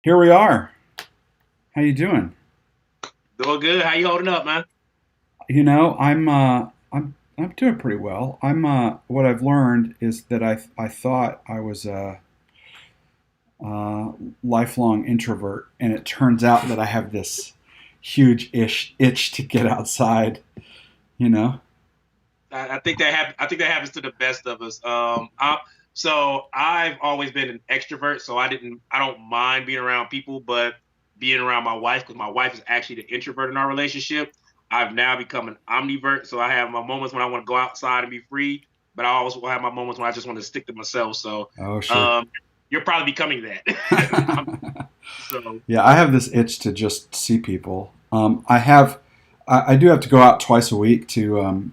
Here we are. How you doing? Doing good. How you holding up, man? I'm doing pretty well. I'm what I've learned is that I thought I was a lifelong introvert, and it turns out that I have this huge itch to get outside. You know. I think that happens to the best of us. So I've always been an extrovert, so I don't mind being around people, but being around my wife because my wife is actually the introvert in our relationship. I've now become an omnivert, so I have my moments when I want to go outside and be free, but I also will have my moments when I just want to stick to myself. So Oh, sure. um, you're probably becoming that. So Yeah, I have this itch to just see people. I do have to go out twice a week to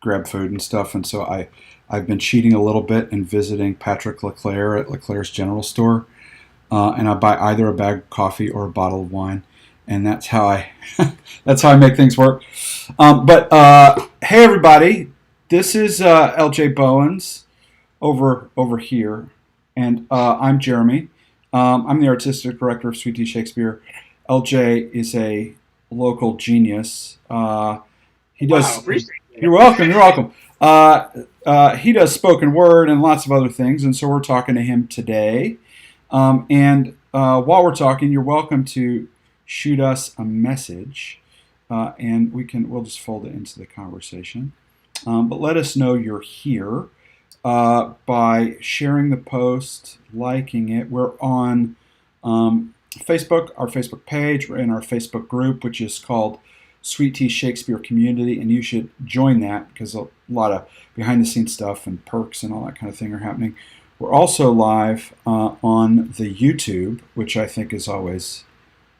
grab food and stuff, and so I've been cheating a little bit and visiting Patrick Leclerc at Leclerc's General Store, and I buy either a bag of coffee or a bottle of wine, and that's how I that's how I make things work. But hey, everybody, this is L.J. Bowens over here, and I'm Jeremy. I'm the artistic director of Sweet Tea Shakespeare. L.J. is a local genius. He wow, does. appreciate You're that. welcome. You're welcome. He does spoken word and lots of other things, and so we're talking to him today. And while we're talking, you're welcome to shoot us a message, and we'll just fold it into the conversation. But let us know you're here by sharing the post, liking it. We're on Facebook, our Facebook page. We're in our Facebook group, which is called Sweet Tea Shakespeare Community, and you should join that because a lot of behind the scenes stuff and perks and all that kind of thing are happening. We're also live on the YouTube, which I think is always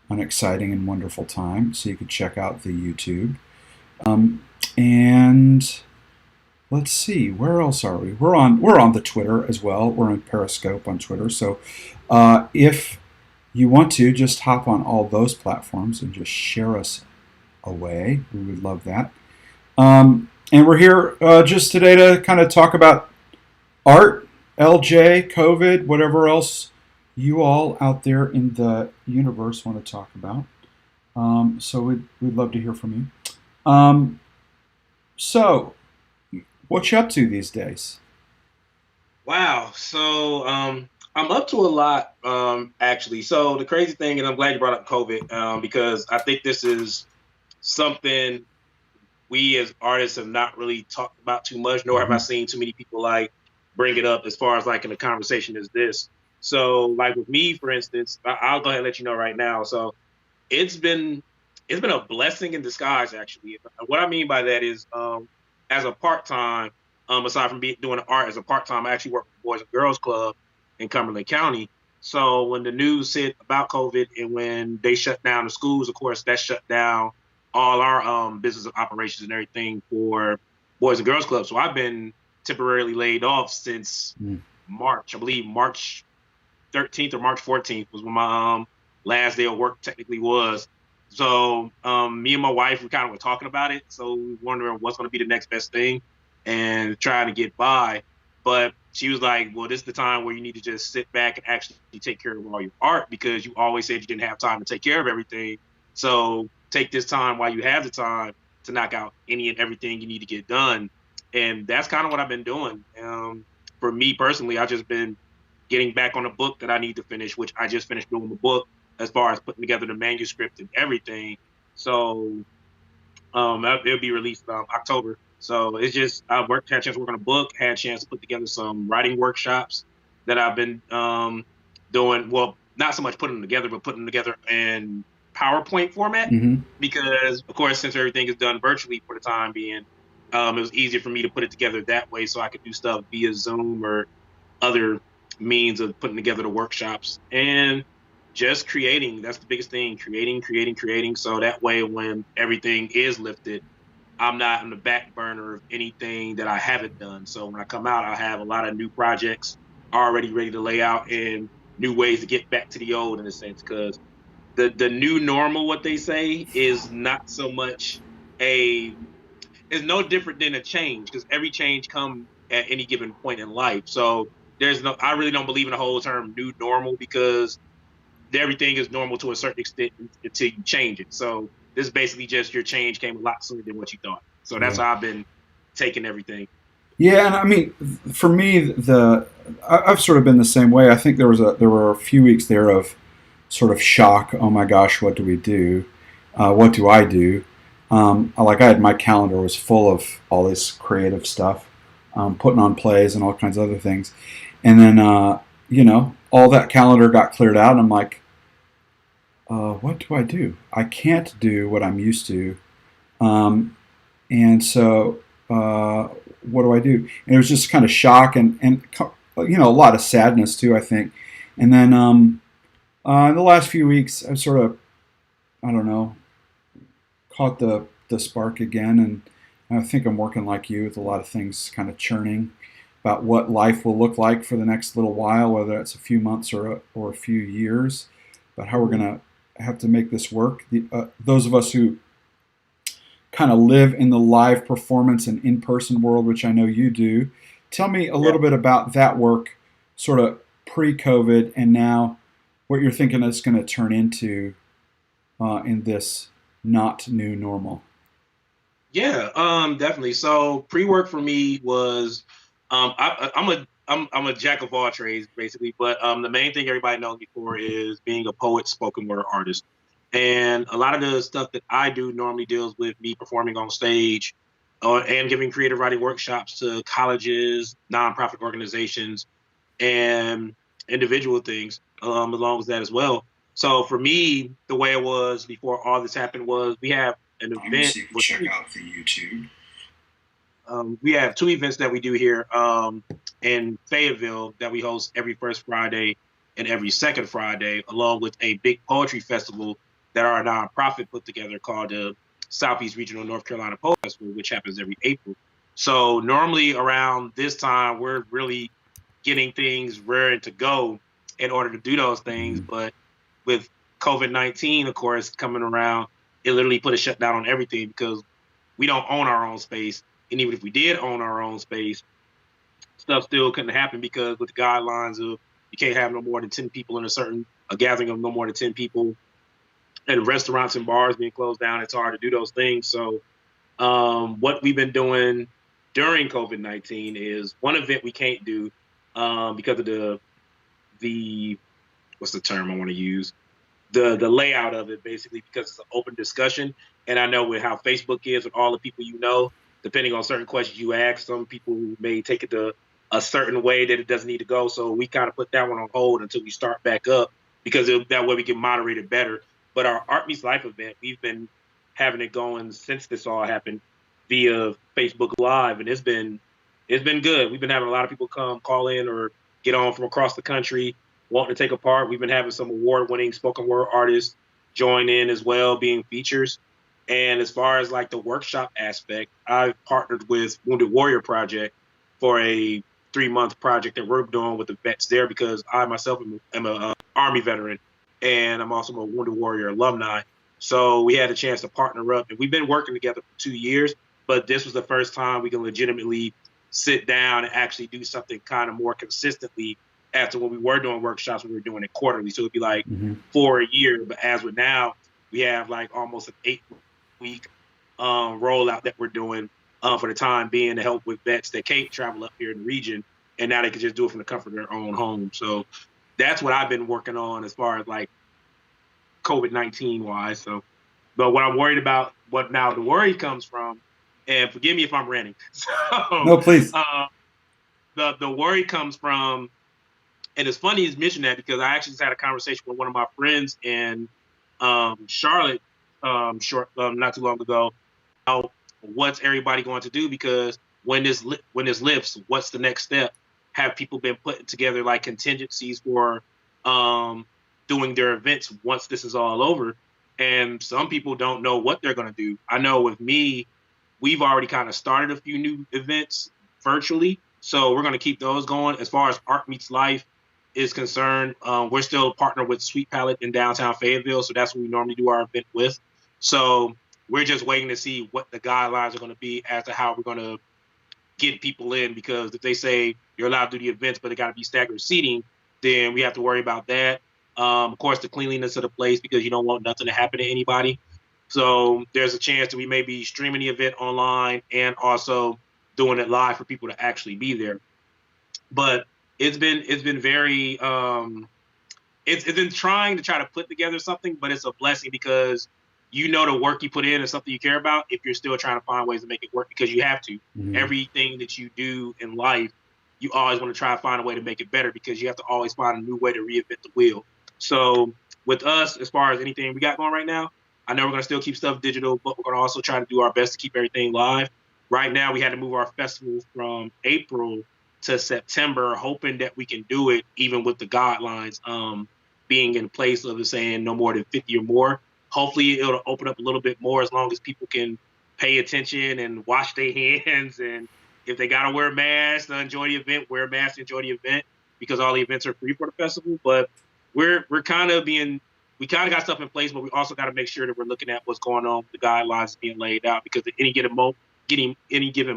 an exciting and wonderful time. So you could check out the YouTube. And let's see, where else are we? We're on the Twitter as well. We're on Periscope on Twitter. So if you want to, just hop on all those platforms and just share us away. We would love that. And we're here just today to kind of talk about art, LJ, COVID, whatever else you all out there in the universe want to talk about. So we'd love to hear from you. So, what you up to these days? Wow. I'm up to a lot, actually. So the crazy thing, and I'm glad you brought up COVID, because I think this is something we as artists have not really talked about too much, nor have I Mm-hmm. seen too many people like bring it up as far as like in a conversation as this. So like with me, for instance, I'll go ahead and let you know right now. So it's been it's been a blessing in disguise, actually. What I mean by that is, as a part time, aside from doing art as a part time, I actually work with the Boys and Girls Club in Cumberland County. So when the news hit about COVID and when they shut down the schools, of course, that shut down all our business operations and everything for Boys and Girls Club. So I've been temporarily laid off since Mm. March. I believe March 13th or March 14th was when my last day of work technically was. So me and my wife, we kind of were talking about it. So we were wondering what's going to be the next best thing and trying to get by. But she was like, well, this is the time where you need to just sit back and actually take care of all your art because you always said you didn't have time to take care of everything. So take this time while you have the time to knock out any and everything you need to get done. And that's kind of what I've been doing. For me personally, I've just been getting back on a book that I need to finish, which I just finished doing the book as far as putting together the manuscript and everything. So it'll be released October. So it's just I worked had a chance to work on a book, had a chance to put together some writing workshops that I've been doing. Well, not so much putting them together, but putting them together in PowerPoint format Mm-hmm. because, of course, since everything is done virtually for the time being, it was easier for me to put it together that way, so I could do stuff via Zoom or other means of putting together the workshops and just creating. That's the biggest thing: creating. So that way, when everything is lifted, I'm not on the back burner of anything that I haven't done. So when I come out, I have a lot of new projects already ready to lay out and new ways to get back to the old in a sense. Because the new normal, what they say, is not so much a is no different than a change because every change comes at any given point in life. So there's no, I really don't believe in the whole term new normal because everything is normal to a certain extent until you change it. So this is basically just your change came a lot sooner than what you thought. So that's Yeah. how I've been taking everything. Yeah, and I mean, for me, I've sort of been the same way. I think there were a few weeks there of sort of shock. Oh my gosh, what do we do? What do I do? Like I had my calendar was full of all this creative stuff, putting on plays and all kinds of other things, and then all that calendar got cleared out, and I'm like, what do I do? I can't do what I'm used to, and so what do I do? And it was just kind of shock and a lot of sadness too, I think. And then in the last few weeks, I've sort of, I don't know, caught the spark again, and I think I'm working like you with a lot of things kind of churning about what life will look like for the next little while, whether it's a few months or a few years, but how we're going to have to make this work. Those of us who kind of live in the live performance and in-person world, which I know you do, tell me a Yeah. little bit about that work, sort of pre-COVID, and now what you're thinking it's going to turn into in this not new normal. Yeah, definitely. So pre-work for me was, I'm a jack of all trades basically, but the main thing everybody knows me for is being a poet, spoken word artist, and a lot of the stuff that I do normally deals with me performing on stage, and giving creative writing workshops to colleges, nonprofit organizations, and individual things, along with that as well. So for me, the way it was before all this happened was we have an event Obviously, with check out the YouTube. we have two events that we do here in Fayetteville that we host every first Friday and every second Friday, along with a big poetry festival that our nonprofit put together called the Southeast Regional North Carolina Poetry Festival, which happens every April. So normally around this time, we're really getting things raring to go in order to do those things. Mm-hmm. But with COVID-19, of course, coming around, it literally put a shutdown on everything because we don't own our own space. And even if we did own our own space, stuff still couldn't happen because with the guidelines of you can't have no more than 10 people in a gathering of no more than 10 people, and restaurants and bars being closed down, it's hard to do those things. So what we've been doing during COVID-19 is one event we can't do because of the what's the term I want to use, the layout of it, basically because it's an open discussion. And I know with how Facebook is with all the people you know, depending on certain questions you ask, some people may take it to a certain way that it doesn't need to go. So we kind of put that one on hold until we start back up because that way we can moderate it better. But our Art Meets Life event, we've been having it going since this all happened via Facebook Live, and it's been good. We've been having a lot of people come call in or get on from across the country wanting to take a part. We've been having some award-winning spoken word artists join in as well, being features. And as far as like the workshop aspect, I've partnered with Wounded Warrior Project for a 3-month project that we're doing with the vets there because I myself am a Army veteran and I'm also a Wounded Warrior alumni. So we had a chance to partner up, and we've been working together for 2 years. But this was the first time we can legitimately sit down and actually do something kind of more consistently after when we were doing workshops, we were doing it quarterly. So it'd be like Mm-hmm. 4 a year. But as with now, we have like almost an 8 week rollout that we're doing for the time being to help with vets that can't travel up here in the region. And now they can just do it from the comfort of their own home. So that's what I've been working on as far as like COVID-19 wise. So, but what I'm worried about, what now the worry comes from, and forgive me if I'm ranting. So, No, please. the worry comes from, and it's funny you mention that because I actually just had a conversation with one of my friends in Charlotte, not too long ago. About what's everybody going to do? Because when this lifts, what's the next step? Have people been putting together like contingencies for um, doing their events once this is all over? And some people don't know what they're going to do. I know with me, we've already kind of started a few new events virtually, so we're going to keep those going. As far as Art Meets Life is concerned, we're still partnered with Sweet Palette in downtown Fayetteville, so that's what we normally do our event with. So we're just waiting to see what the guidelines are going to be as to how we're going to get people in. Because if they say you're allowed to do the events, but it got to be staggered seating, then we have to worry about that. Of course, the cleanliness of the place, because you don't want nothing to happen to anybody. So there's a chance that we may be streaming the event online and also doing it live for people to actually be there. But it's been very it's been trying to try to put together something, but it's a blessing because the work you put in is something you care about. If you're still trying to find ways to make it work, because you have to. Mm-hmm. Everything that you do in life, you always want to try to find a way to make it better, because you have to always find a new way to reinvent the wheel. So with us, as far as anything we got going right now, I know we're going to still keep stuff digital, but we're going to also try to do our best to keep everything live. Right now, we had to move our festival from April to September, hoping that we can do it even with the guidelines being in place of saying no more than 50 or more. Hopefully, it'll open up a little bit more as long as people can pay attention and wash their hands. And if they got to wear masks to enjoy the event, wear masks to enjoy the event, because all the events are free for the festival. But we kind of got stuff in place, but we also got to make sure that we're looking at what's going on with the guidelines being laid out, because at any given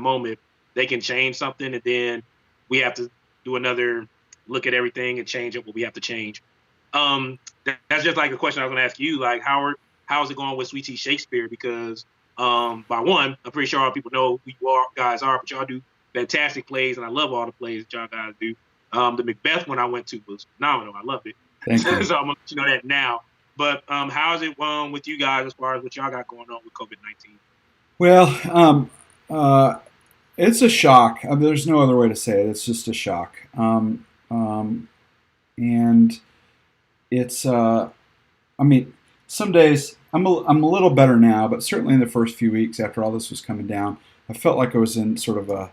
moment, they can change something, and then we have to do another look at everything and change up what we have to change. That's just like the question I was going to ask you. Like, how's it going with Sweet Tea Shakespeare? Because by one, I'm pretty sure all people know who you guys are, but y'all do fantastic plays, and I love all the plays that y'all guys do. The Macbeth one I went to was phenomenal. I loved it. Thank you. So I'm going to let you know that now. But how's it with you guys as far as what y'all got going on with COVID-19? Well, it's a shock. There's no other way to say it. It's just a shock. And it's, some days I'm a little better now, but certainly in the first few weeks after all this was coming down, I felt like I was in sort of a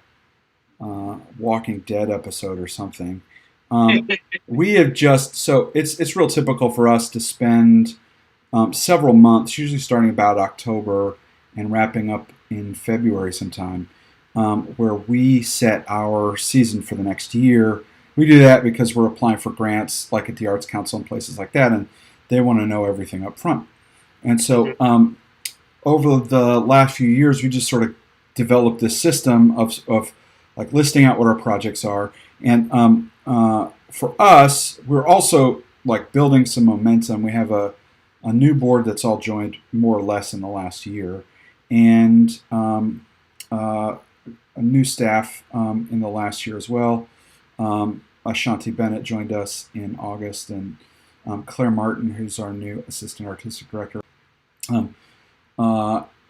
Walking Dead episode or something. We have it's real typical for us to spend several months, usually starting about October and wrapping up in February sometime, where we set our season for the next year. We do that because we're applying for grants, like at the Arts Council and places like that, and they want to know everything up front. And so over the last few years, we just sort of developed this system of like listing out what our projects are. And for us, we're also like building some momentum. We have a new board that's all joined more or less in the last year, and a new staff in the last year as well. Ashanti Bennett joined us in August, and Claire Martin, who's our new assistant artistic director,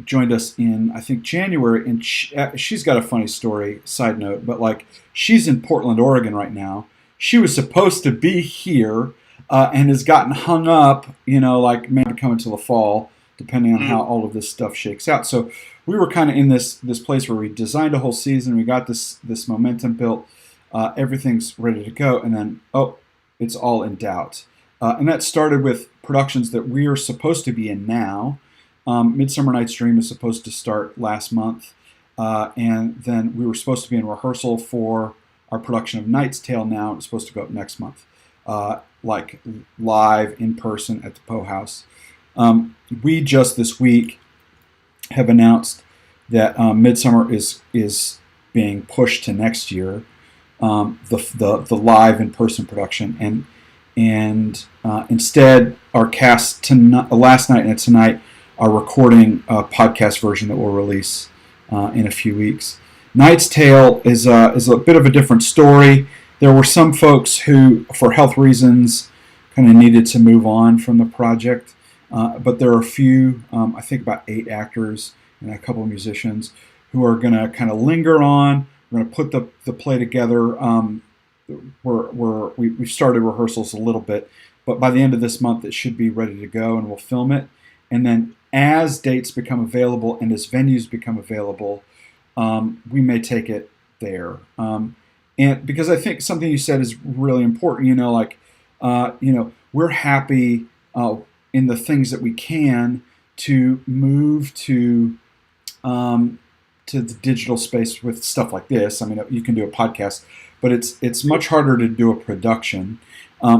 joined us in, I think, January. And she's got a funny story, side note, but like, she's in Portland, Oregon right now. She was supposed to be here and has gotten hung up, like maybe come until the fall, depending on how all of this stuff shakes out. So we were kind of in this place where we designed a whole season. We got this momentum built. Everything's ready to go. And then, it's all in doubt. And that started with productions that we are supposed to be in now. Midsummer Night's Dream is supposed to start last month. And then we were supposed to be in rehearsal for our production of Knight's Tale now. It's supposed to go up next month, like live in person at the Poe House. We just this week have announced that Midsummer is being pushed to next year, the live in person production, and instead our cast last night and tonight are recording a podcast version that we'll release in a few weeks. Knight's Tale is a bit of a different story. There were some folks who, for health reasons, kind of needed to move on from the project, but there are a few, I think about 8 actors and a couple of musicians who are going to kind of linger on. We're going to put the play together. We've started rehearsals a little bit, but by the end of this month it should be ready to go, and we'll film it. And then as dates become available and as venues become available, we may take it there. And because I think something you said is really important, we're happy in the things that we can to move to the digital space with stuff like this. I mean, you can do a podcast, but it's much harder to do a production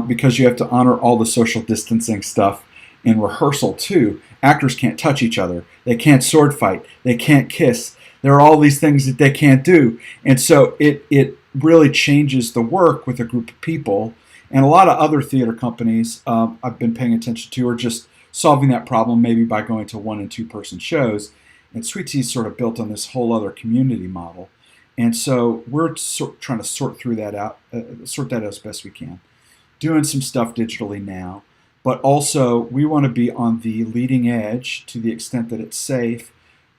because you have to honor all the social distancing stuff in rehearsal too. Actors can't touch each other. They can't sword fight. They can't kiss. There are all these things that they can't do. And so it really changes the work with a group of people. And a lot of other theater companies I've been paying attention to are just solving that problem maybe by going to 1 and 2 person shows. And Sweet Tea is sort of built on this whole other community model. And so we're trying to sort through that out, sort that out as best we can. Doing some stuff digitally now, but also we want to be on the leading edge to the extent that it's safe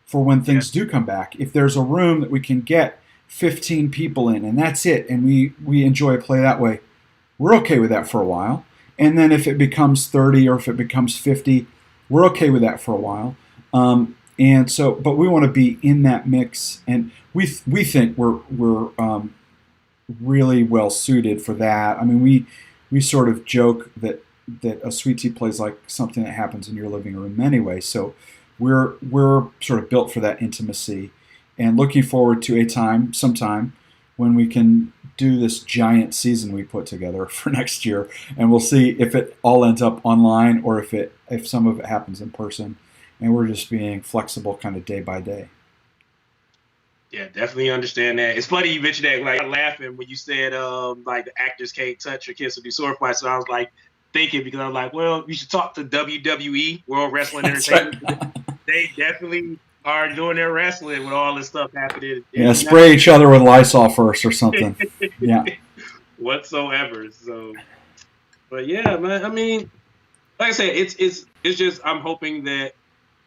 for when things Yes. do come back. If there's a room that we can get 15 people in and that's it, and we enjoy a play that way, we're okay with that for a while. And then if it becomes 30 or if it becomes 50, we're okay with that for a while. And so, but we want to be in that mix, and we think we're really well suited for that. I mean, we sort of joke that a Sweet Tea play is like something that happens in your living room anyway. So we're sort of built for that intimacy, and looking forward to a time sometime when we can do this giant season we put together for next year, and we'll see if it all ends up online or if some of it happens in person, and we're just being flexible kind of day by day. Yeah, definitely understand that. It's funny you mentioned that. Like, I'm laughing when you said like the actors can't touch or kiss or do sword fights. So I was like thinking, because I was like, well, you should talk to WWE, World Wrestling That's right. Entertainment. They definitely are doing their wrestling with all this stuff happening. They Yeah, do not spray each other with Lysol first or something. Yeah. whatsoever. So, but yeah, man. I mean, like I said, it's just I'm hoping that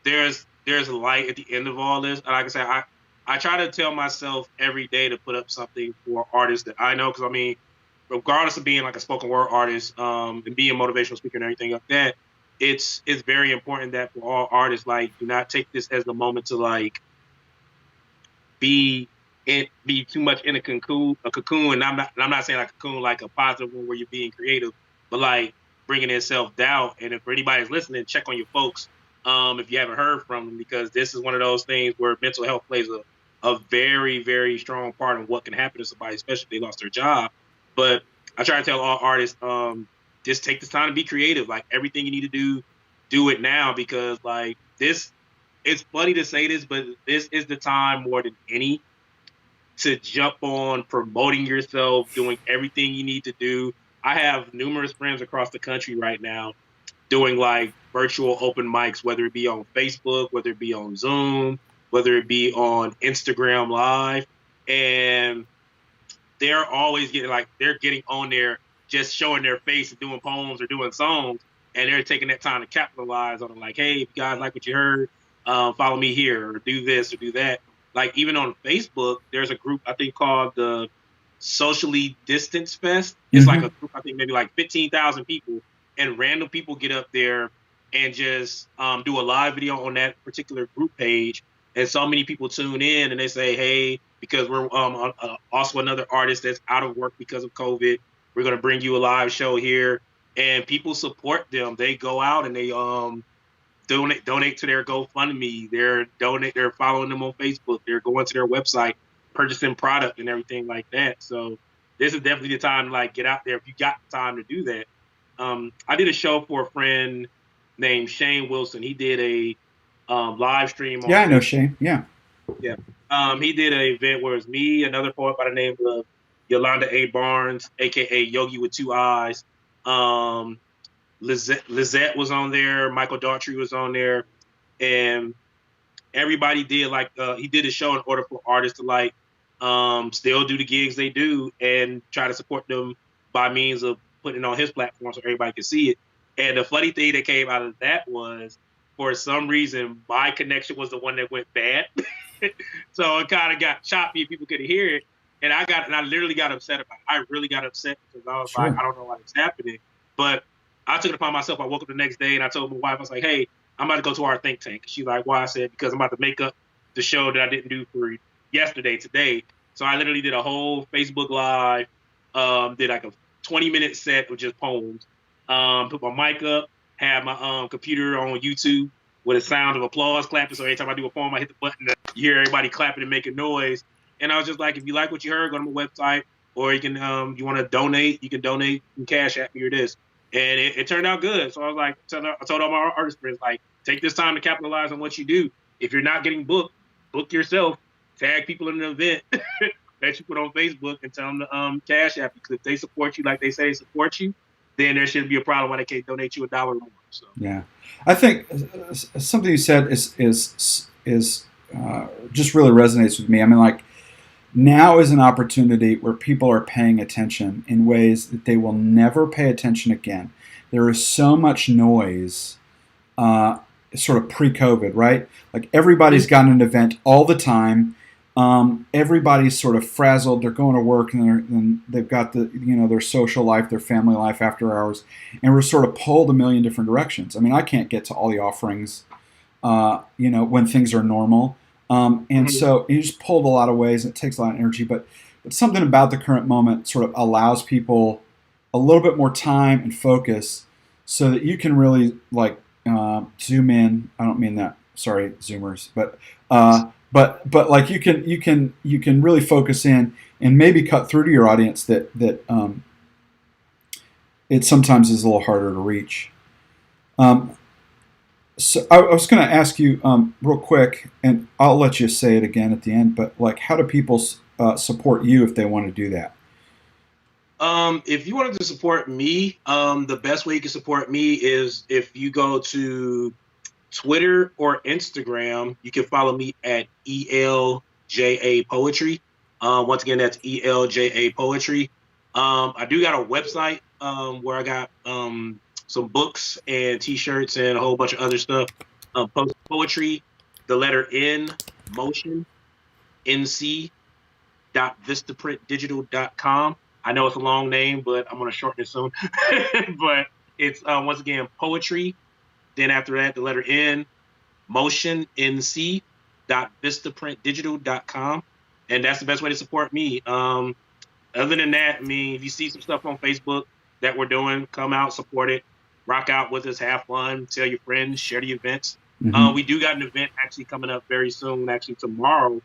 there's a light at the end of all this. And like I said, I try to tell myself every day to put up something for artists that I know, because I mean, regardless of being like a spoken word artist, and being a motivational speaker and everything like that, it's very important that for all artists, like, do not take this as the moment to like be too much in a cocoon. And I'm not saying like a cocoon like a positive one where you're being creative, but like bringing in self doubt. And if anybody's listening, check on your folks, if you haven't heard from them, because this is one of those things where mental health plays a very, very strong part in what can happen to somebody, especially if they lost their job. But I try to tell all artists, just take this time to be creative. Like, everything you need to do it now, because like this, it's funny to say this, but this is the time more than any to jump on promoting yourself, doing everything you need to do. I have numerous friends across the country right now doing like virtual open mics, whether it be on Facebook, whether it be on Zoom, whether it be on Instagram Live. And they're always getting on there, just showing their face and doing poems or doing songs, and they're taking that time to capitalize on it. Like, hey, if you guys like what you heard, follow me here or do this or do that. Like, even on Facebook, there's a group I think called the Socially Distance Fest. It's like Mm-hmm. a group, I think maybe like 15,000 people, and random people get up there and just do a live video on that particular group page. And so many people tune in and they say, hey, because we're also another artist that's out of work because of COVID, we're going to bring you a live show here. And people support them. They go out and they donate to their GoFundMe. They're following them on Facebook. They're going to their website, purchasing product and everything like that. So this is definitely the time to like get out there if you got the time to do that. I did a show for a friend named Shane Wilson. He did a live stream on Yeah, I know Facebook. Shane. Yeah. Yeah. He did an event where it's me, another poet by the name of Yolanda A. Barnes, aka Yogi with Two Eyes. Um, Lizette was on there. Michael Daughtry was on there, and everybody did like he did a show in order for artists to like still do the gigs they do and try to support them by means of putting it on his platform so everybody could see it. And the funny thing that came out of that was, for some reason, my connection was the one that went bad. So it kind of got choppy and people couldn't hear it. And I literally got upset about it. I really got upset because I was like, Sure. I don't know why it's happening. But I took it upon myself. I woke up the next day and I told my wife, I was like, hey, I'm about to go to our think tank. She's like, why? I said, because I'm about to make up the show that I didn't do for yesterday, today. So I literally did a whole Facebook Live, did like a 20-minute set with just poems. Put my mic up, had my computer on YouTube with a sound of applause clapping. So every time I do a poem, I hit the button, you hear everybody clapping and making noise. And I was just like, if you like what you heard, go to my website, or you can, you want to donate, you can donate in Cash App me or this. And it turned out good. So I was like, I told all my artist friends, like, take this time to capitalize on what you do. If you're not getting booked, book yourself, tag people in an event, that you put on Facebook and tell them to cash app you. Because if they support you like they say they support you, then there shouldn't be a problem why they can't donate you $1 more. So Yeah, I think something you said is just really resonates with me. I mean, like now is an opportunity where people are paying attention in ways that they will never pay attention again. There is so much noise, uh, sort of pre-COVID, right? Like everybody's got an event all the time. Everybody's sort of frazzled. They're going to work and they've got their social life, their family life after hours, and we're sort of pulled a million different directions. I mean, I can't get to all the offerings, when things are normal. And Mhm. so you just pulled a lot of ways. It takes a lot of energy, but something about the current moment sort of allows people a little bit more time and focus, so that you can really like zoom in. I don't mean that. Sorry, Zoomers, but like you can really focus in and maybe cut through to your audience that it sometimes is a little harder to reach. Um, so I was going to ask you real quick, and I'll let you say it again at the end. But like, how do people support you if they want to do that? If you wanted to support me, the best way you can support me is if you go to Twitter or Instagram. You can follow me at ELJA Poetry. Once again, that's ELJA Poetry. I do got a website where I got some books and T-shirts and a whole bunch of other stuff. Poetry, the letter N, motion, NC vistaprintdigital.com. I know it's a long name, but I'm going to shorten it soon. But it's once again poetry. Then after that, the letter N, motion, NC vistaprintdigital.com. And that's the best way to support me. Other than that, I mean, if you see some stuff on Facebook that we're doing, come out, support it, rock out with us, have fun, tell your friends, share the events. Mm-hmm. We do got an event actually coming up very soon, actually tomorrow,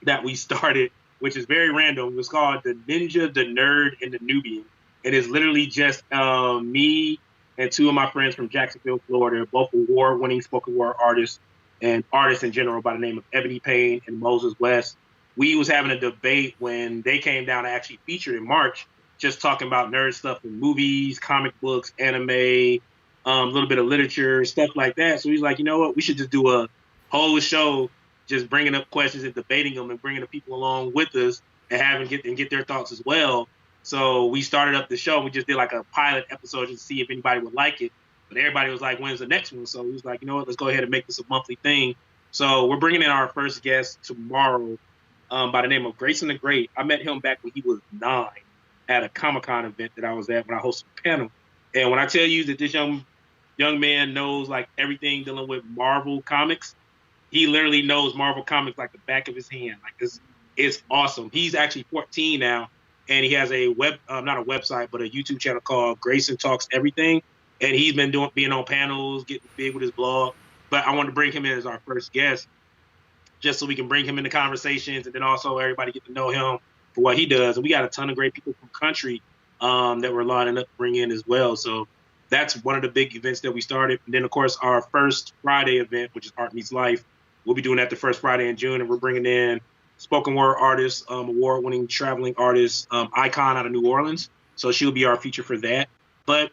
that we started, which is very random. It's called the Ninja, the Nerd, and the Nubian. It is literally just me and two of my friends from Jacksonville, Florida, both award-winning spoken word artists and artists in general by the name of Ebony Payne and Moses West. We was having a debate when they came down to actually feature in March, just talking about nerd stuff in movies, comic books, anime, a little bit of literature, stuff like that. So he's like, you know what, we should just do a whole show just bringing up questions and debating them and bringing the people along with us and get their thoughts as well. So we started up the show. We just did like a pilot episode just to see if anybody would like it. But everybody was like, when's the next one? So he was like, you know what, let's go ahead and make this a monthly thing. So we're bringing in our first guest tomorrow by the name of Grayson the Great. I met him back when he was 9 at a Comic-Con event that I was at when I hosted a panel. And when I tell you that this young man knows like everything dealing with Marvel comics, he literally knows Marvel comics like the back of his hand. Like it's awesome. He's actually 14 now, and he has a not a website, but a YouTube channel called Grayson Talks Everything. And he's been being on panels, getting big with his blog. But I wanted to bring him in as our first guest, just so we can bring him into conversations, and then also everybody get to know him for what he does. And we got a ton of great people from country that we're lining up to bring in as well. So that's one of the big events that we started. And then, of course, our first Friday event, which is Art Meets Life, we'll be doing that the first Friday in June, and we're bringing in spoken word artist, award-winning traveling artist, Icon out of New Orleans. So she'll be our feature for that. But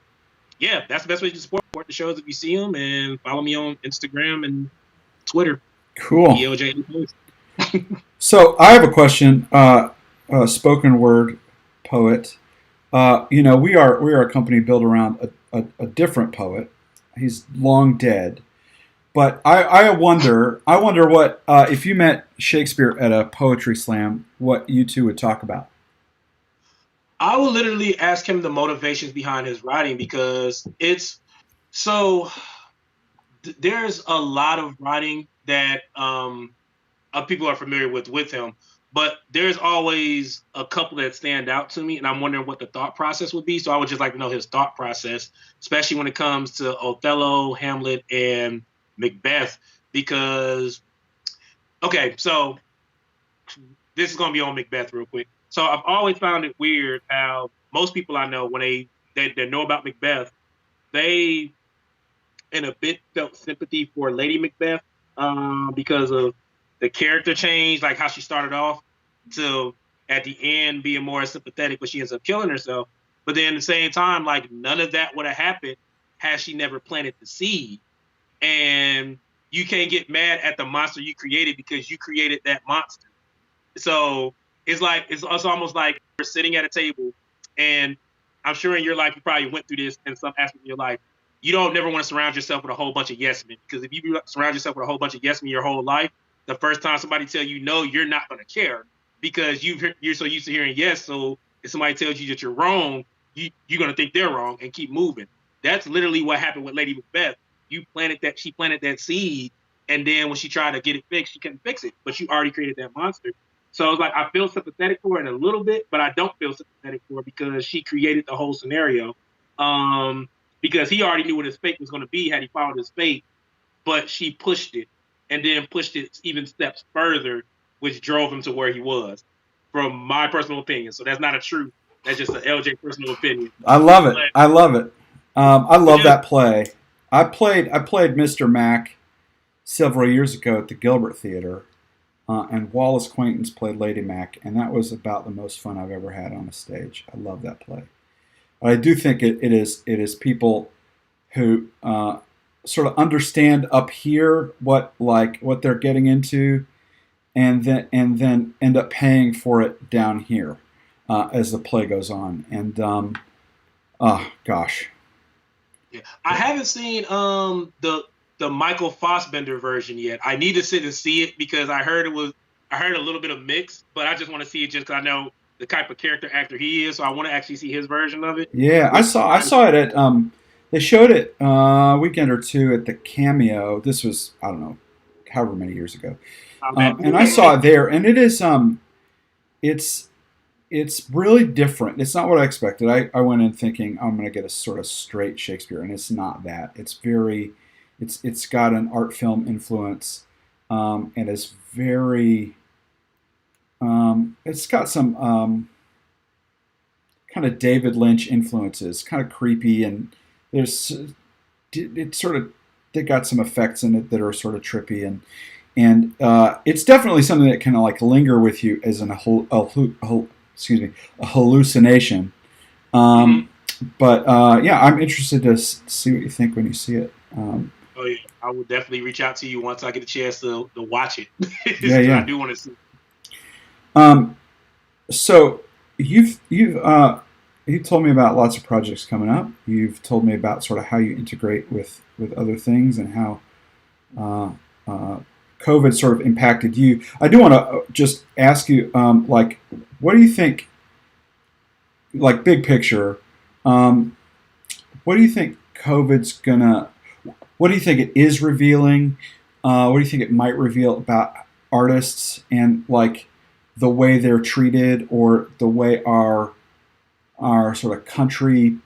yeah, that's the best way to support the shows if you see them, and follow me on Instagram and Twitter. Cool. ELJ. So I have a question. Spoken word poet. We are a company built around a different poet. He's long dead. But I wonder what if you met Shakespeare at a poetry slam, what you two would talk about. I will literally ask him the motivations behind his writing, because it's so there's a lot of writing that people are familiar with him, but there's always a couple that stand out to me, and I'm wondering what the thought process would be. So I would just like to know his thought process, especially when it comes to Othello, Hamlet, and Macbeth, because okay, so this is gonna be on Macbeth real quick. So I've always found it weird how most people I know, when they know about Macbeth, they in a bit felt sympathy for Lady Macbeth because of the character change, like how she started off to at the end being more sympathetic, but she ends up killing herself. But then at the same time, like none of that would have happened had she never planted the seed. And you can't get mad at the monster you created because you created that monster. So it's like it's almost like you're sitting at a table, and I'm sure in your life you probably went through this in some aspect of your life. You don't never want to surround yourself with a whole bunch of yes men, because if you surround yourself with a whole bunch of yes men your whole life, the first time somebody tell you no, you're not going to care because you're so used to hearing yes. So if somebody tells you that you're wrong, you're going to think they're wrong and keep moving. That's literally what happened with Lady Macbeth. She planted that seed, and then when she tried to get it fixed, she couldn't fix it, but you already created that monster. So it's like I feel sympathetic for it a little bit, but I don't feel sympathetic for it because she created the whole scenario. Um, because he already knew what his fate was going to be had he followed his fate, but she pushed it and then pushed it even steps further, which drove him to where he was, from my personal opinion. So that's not a truth. That's just an LJ personal opinion. I love it. But, I love it. I but love yeah, that play. I played Mr. Mac several years ago at the Gilbert Theater, and Wallace Quaintance played Lady Mac, and that was about the most fun I've ever had on a stage. I love that play. But I do think it is people who sort of understand up here what they're getting into, and then end up paying for it down here as the play goes on. And oh gosh, yeah. I haven't seen the Michael Fassbender version yet. I need to sit and see it because I heard a little bit of mix, but I just want to see it just because I know the type of character actor he is, so I want to actually see his version of it. yeah, I Which saw I saw it at they showed it a weekend or two at the Cameo. This was, I don't know, however many years ago, I'm at. and I saw it there, and it's it's really different. It's not what I expected. I went in thinking I'm going to get a sort of straight Shakespeare, and it's not that. It's got an art film influence, and it's very it's got some kind of David Lynch influences, kind of creepy, and there's it sort of they got some effects in it that are sort of trippy, and it's definitely something that can like linger with you as excuse me, a hallucination. Mhm. Um, but yeah, I'm interested to see what you think when you see it. Oh yeah, I will definitely reach out to you once I get a chance to watch it Yeah, because I yeah. do want to see. Um, so you've told me about lots of projects coming up. You've told me about sort of how you integrate with other things and how uh, uh, COVID sort of impacted you. I do want to just ask you, like, what do you think, like, big picture? Um, what do you think COVID's gonna? What do you think it is revealing? What do you think it might reveal about artists and like the way they're treated or the way our sort of country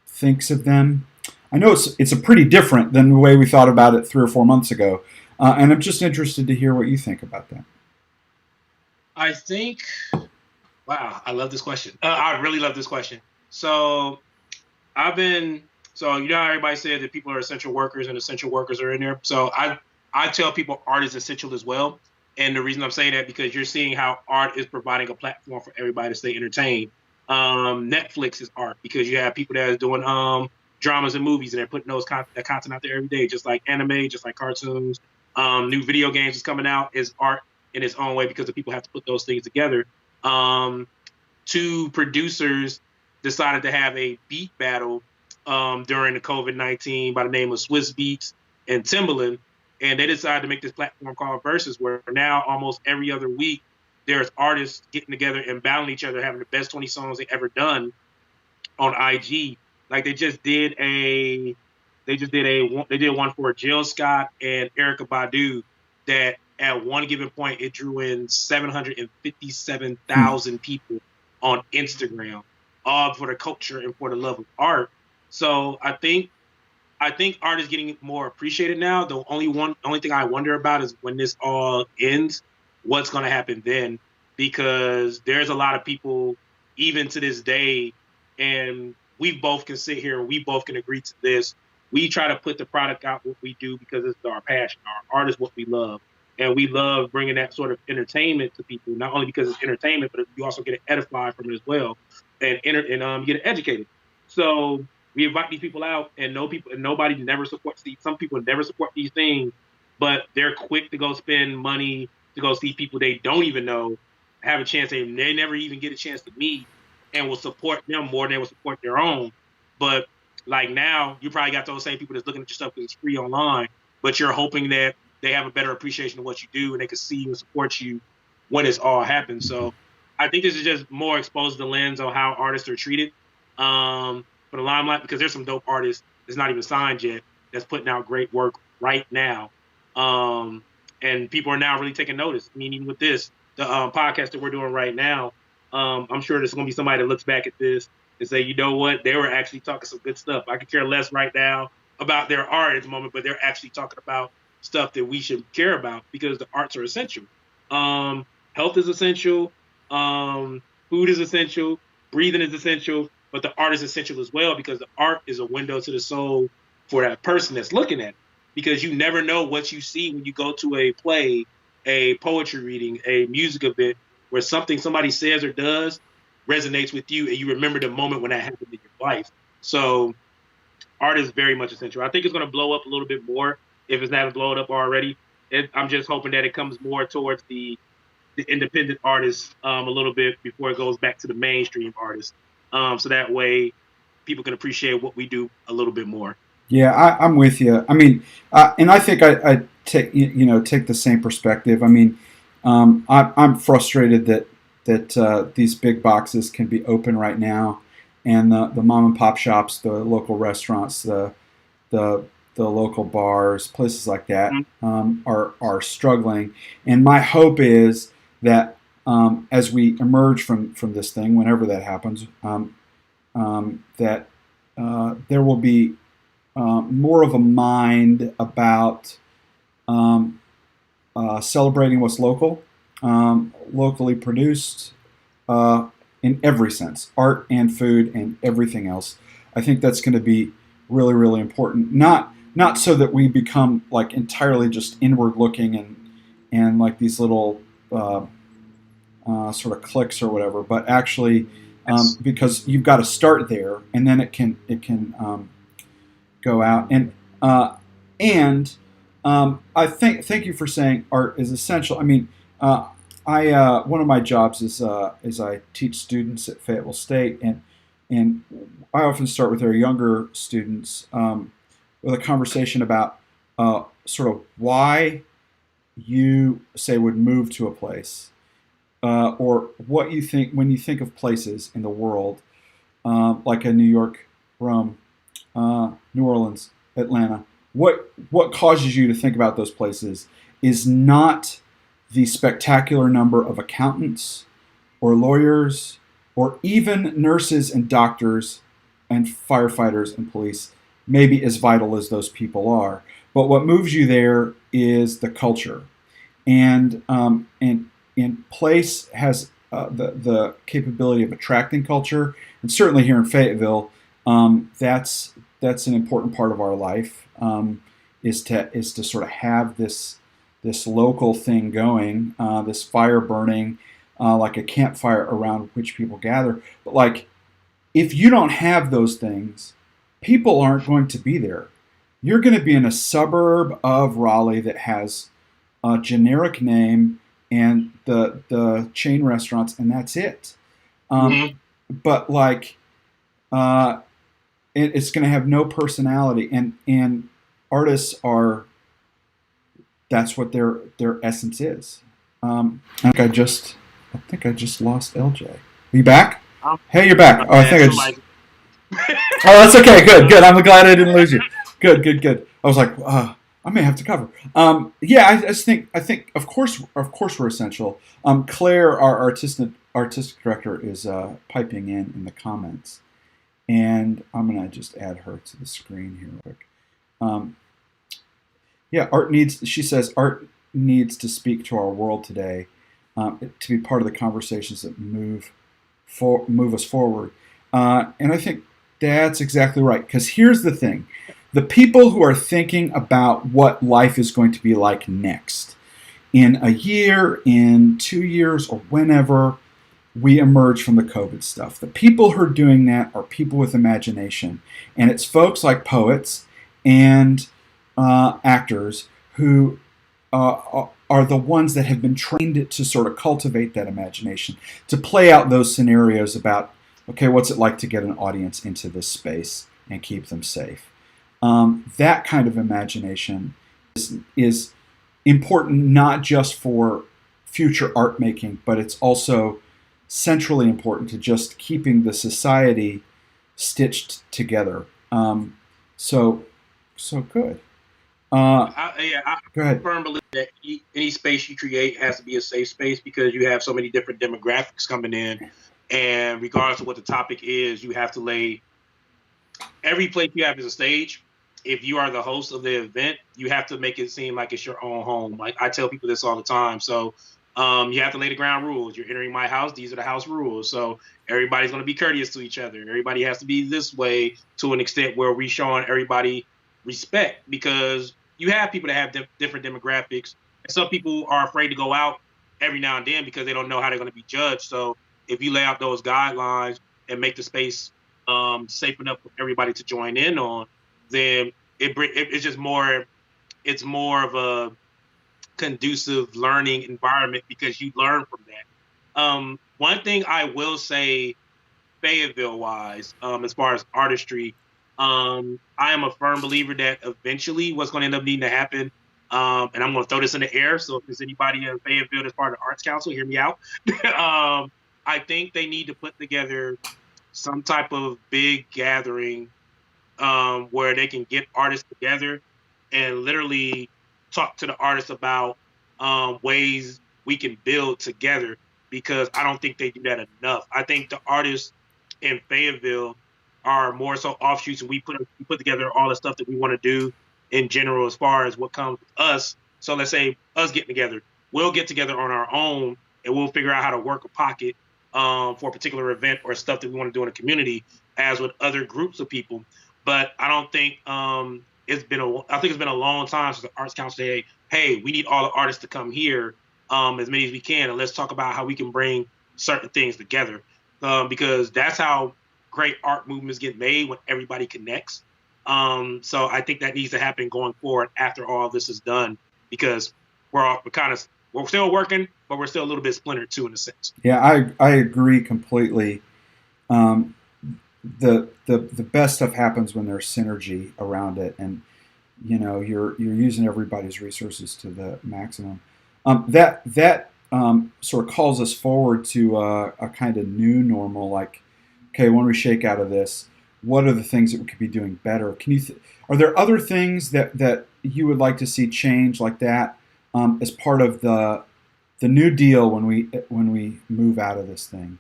thinks of them? I know it's a pretty different than the way we thought about it 3 or 4 months ago, and I'm just interested to hear what you think about that. I think. Wow, I love this question. I really love this question. So I've been. So you know how everybody said that people are essential workers and essential workers are in there. So I tell people art is essential as well. And the reason I'm saying that because you're seeing how art is providing a platform for everybody to stay entertained. Netflix is art because you have people that are doing dramas and movies and they're putting that content out there every day, just like anime, just like cartoons. New video games is coming out is art in its own way because the people have to put those things together. Um, Two producers decided to have a beat battle during the COVID-19 by the name of Swiss Beats and Timbaland. And they decided to make this platform called Versus, where now almost every other week there's artists getting together and battling each other, having the best 20 songs they ever done on IG. Like they did one for Jill Scott and Erica Badu that at one given point it drew in Hmm. 757,000 people on Instagram, all for the culture and for the love of art. So I think art is getting more appreciated now. The only thing I wonder about is when this all ends, what's going to happen then? Because there's a lot of people, even to this day, and we both can sit here and we both can agree to this. We try to put the product out what we do because it's our passion. Our art is what we love. And we love bringing that sort of entertainment to people, not only because it's entertainment, but you also get it edified from it as well, and you get it educated. So we invite these people out, and no people, and nobody never supports these. Some people never support these things, but they're quick to go spend money to go see people they don't even know, have a chance. They never even get a chance to meet, and will support them more than they will support their own. But like now, you probably got those same people that's looking at your stuff because it's free online, but you're hoping that they have a better appreciation of what you do and they can see you and support you when it's all happened. So I think this is just more exposed the lens on how artists are treated for the limelight, because there's some dope artists that's not even signed yet that's putting out great work right now. And people are now really taking notice. I mean, even with this, the podcast that we're doing right now, I'm sure there's going to be somebody that looks back at this and say, you know what, they were actually talking some good stuff. I could care less right now about their art at the moment, but they're actually talking about stuff that we should care about because the arts are essential. Health is essential. Food is essential. Breathing is essential. But the art is essential as well, because the art is a window to the soul for that person that's looking at it. Because you never know what you see when you go to a play, a poetry reading, a music event, where something somebody says or does resonates with you, and you remember the moment when that happened in your life. So art is very much essential. I think it's going to blow up a little bit more if it's not blown up already. I'm just hoping that it comes more towards the independent artists a little bit before it goes back to the mainstream artists. So that way people can appreciate what we do a little bit more. Yeah, I'm with you. I mean, and I think I take take the same perspective. I mean, I'm frustrated that these big boxes can be open right now, and the mom and pop shops, the local restaurants, the local bars, places like that are struggling. And my hope is that as we emerge from this thing, whenever that happens, that there will be more of a mind about celebrating what's local, locally produced, in every sense, art and food and everything else. I think that's going to be really, really important. Not so that we become like entirely just inward looking and like these little sort of cliques or whatever, but actually because you've got to start there, and then it can go out. And I thank you for saying art is essential. I mean, I one of my jobs is I teach students at Fayetteville State, and I often start with our younger students with a conversation about sort of why you say would move to a place, or what you think when you think of places in the world, like a New York, Rome, New Orleans, Atlanta. What causes you to think about those places is not the spectacular number of accountants or lawyers or even nurses and doctors and firefighters and police, maybe as vital as those people are. But what moves you there is the culture. And place has the capability of attracting culture. And certainly here in Fayetteville, that's an important part of our life, is to sort of have this local thing going, this fire burning, like a campfire around which people gather. But like, if you don't have those things, people aren't going to be there. You're going to be in a suburb of Raleigh that has a generic name and the chain restaurants, and that's it. But like, it's going to have no personality, and artists are. That's what their essence is. I think I just lost LJ. Are you back? Hey, you're back. Oh, I think I just. Oh, that's okay. Good. I'm glad I didn't lose you. Good. I was like, I may have to cover. Yeah, I think of course we're essential. Claire, our artistic director, is piping in the comments, and I'm gonna just add her to the screen here real quick. Yeah, she says art needs to speak to our world today, to be part of the conversations that move us forward. And I think that's exactly right. Because here's the thing. The people who are thinking about what life is going to be like next, in a year, in 2 years, or whenever we emerge from the COVID stuff. The people who are doing that are people with imagination. And it's folks like poets and actors who are the ones that have been trained to sort of cultivate that imagination, to play out those scenarios about, okay, what's it like to get an audience into this space and keep them safe? That kind of imagination is important not just for future art making, but it's also centrally important to just keeping the society stitched together. So, so good. Uh, I Go ahead. firmly believe that any space you create has to be a safe space because you have so many different demographics coming in, and regardless of what the topic is, you have to lay every place you have is a stage. If you are the host of the event, you have to make it seem like it's your own home. Like I tell people this all the time. So you have to lay the ground rules. You're entering my house. These are the house rules. So everybody's going to be courteous to each other. Everybody has to be this way to an extent where we showing everybody respect because you have people that have different demographics. And some people are afraid to go out every now and then because they don't know how they're going to be judged. So if you lay out those guidelines and make the space safe enough for everybody to join in on, then it's just more. It's more of a conducive learning environment because you learn from that. One thing I will say, Fayetteville wise, as far as artistry, I am a firm believer that eventually what's going to end up needing to happen. And I'm going to throw this in the air. So if there's anybody in Fayetteville that's part of the Arts Council, hear me out. I think they need to put together some type of big gathering where they can get artists together and literally talk to the artists about ways we can build together because I don't think they do that enough. I think the artists in Fayetteville are more so offshoots and we put together all the stuff that we want to do in general as far as what comes with us. So let's say us getting together, we'll get together on our own and we'll figure out how to work a pocket for a particular event or stuff that we want to do in a community as with other groups of people. But I don't think I think it's been a long time since the Arts Council said, hey, we need all the artists to come here, as many as we can, and let's talk about how we can bring certain things together. Because that's how great art movements get made when everybody connects. So I think that needs to happen going forward after all this is done, because we're still working, but we're still a little bit splintered too in a sense. Yeah, I agree completely. Um, the best stuff happens when there's synergy around it, and you're using everybody's resources to the maximum. That sort of calls us forward to a kind of new normal. Like, okay, when we shake out of this, what are the things that we could be doing better? Are there other things that you would like to see change like that as part of the New Deal when we move out of this thing?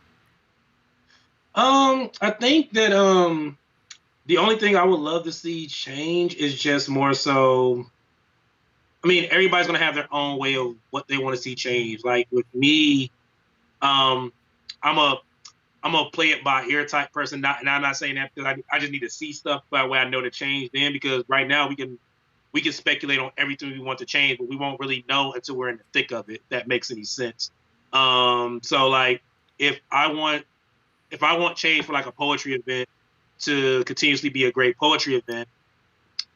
I think that the only thing I would love to see change is just more so. I mean, everybody's gonna have their own way of what they want to see change. Like with me, um, I'm a I'm a play it by ear type person. And I'm not saying that because I just need to see stuff by the way I know to change then. Because right now we can speculate on everything we want to change, but we won't really know until we're in the thick of it. If that makes any sense. So like if I want if I want change for like a poetry event to continuously be a great poetry event,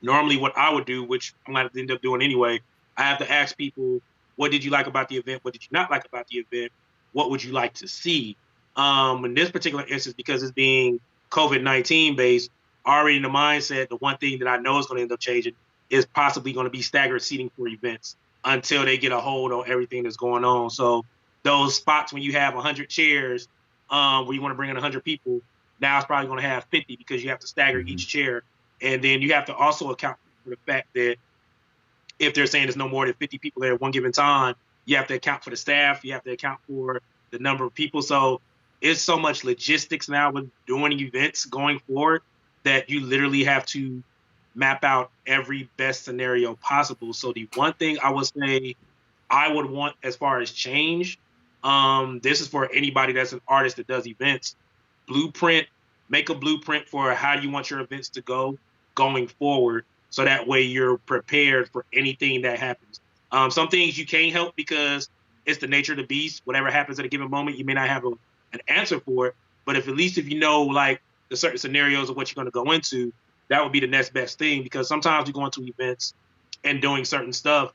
normally what I would do, which I'm going to end up doing anyway, I have to ask people, what did you like about the event? What did you not like about the event? What would you like to see? In this particular instance, because it's being COVID-19 based, already in the mindset, the one thing that I know is going to end up changing is possibly going to be staggered seating for events until they get a hold on everything that's going on. So those spots when you have 100 chairs, where you want to bring in 100 people, now it's probably going to have 50 because you have to stagger Mm-hmm. each chair. And then you have to also account for the fact that if they're saying there's no more than 50 people there at one given time, you have to account for the staff, you have to account for the number of people. So it's so much logistics now with doing events going forward that you literally have to map out every best scenario possible. So the one thing I would say I would want as far as change, this is for anybody that's an artist that does events. Blueprint, make a blueprint for how you want your events to go going forward, so that way you're prepared for anything that happens. Some things you can't help because it's the nature of the beast. Whatever happens at a given moment, you may not have an answer for it. But if at least if you know like the certain scenarios of what you're going to go into, that would be the next best thing. Because sometimes you go into events and doing certain stuff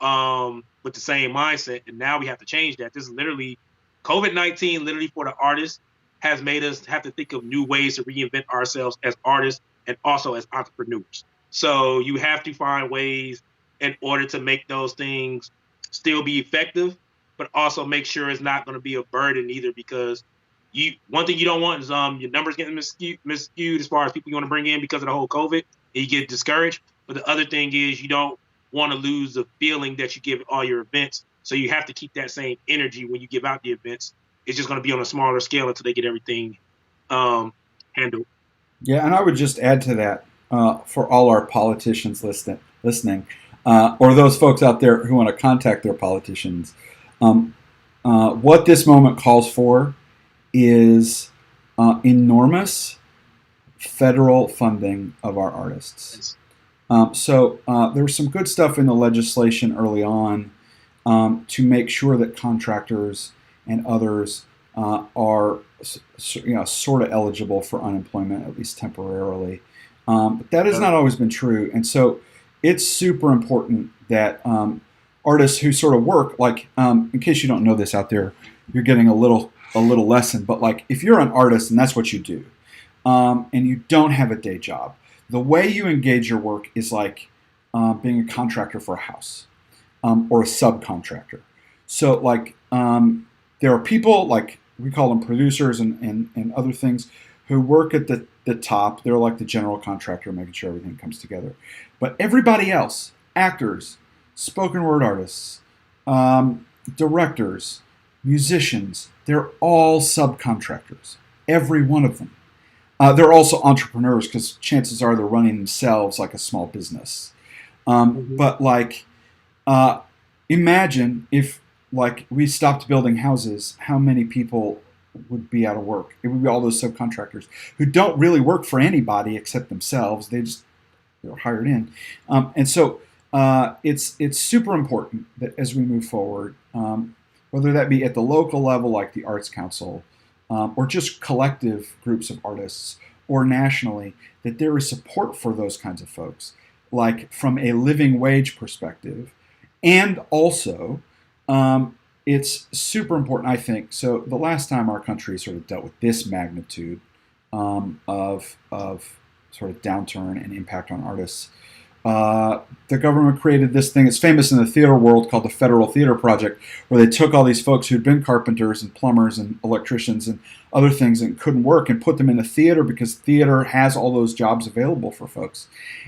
with the same mindset, and now we have to change that. This is literally COVID-19, literally for the artists, has made us have to think of new ways to reinvent ourselves as artists and also as entrepreneurs. So you have to find ways in order to make those things still be effective, but also make sure it's not going to be a burden either. Because you, one thing you don't want is your numbers getting miscued as far as people you want to bring in because of the whole COVID, and you get discouraged. But the other thing is you don't want to lose the feeling that you give all your events. So you have to keep that same energy when you give out the events. It's just going to be on a smaller scale until they get everything handled. Yeah, and I would just add to that for all our politicians listening, or those folks out there who want to contact their politicians. Um, what this moment calls for is enormous federal funding of our artists. There was some good stuff in the legislation early on to make sure that contractors and others are sort of eligible for unemployment, at least temporarily. But that has not always been true. And so it's super important that artists who sort of work, like, in case you don't know this out there, you're getting a little lesson. But like, if you're an artist and that's what you do, and you don't have a day job, the way you engage your work is like being a contractor for a house or a subcontractor. So like there are people like we call them producers and other things who work at the top. They're like the general contractor making sure everything comes together. But everybody else, actors, spoken word artists, directors, musicians, they're all subcontractors. Every one of them. They're also entrepreneurs because chances are they're running themselves like a small business. But like, imagine if like we stopped building houses, how many people would be out of work? It would be all those subcontractors who don't really work for anybody except themselves. They're hired in, and so it's super important that as we move forward, whether that be at the local level like the Arts Council, or just collective groups of artists, or nationally, that there is support for those kinds of folks, like from a living wage perspective. And also, it's super important, I think. So the last time our country sort of dealt with this magnitude of sort of downturn and impact on artists, the government created this thing. It's famous in the theater world called the Federal Theater Project, where they took all these folks who'd been carpenters and plumbers and electricians and other things and couldn't work and put them in the theater because theater has all those jobs available for folks.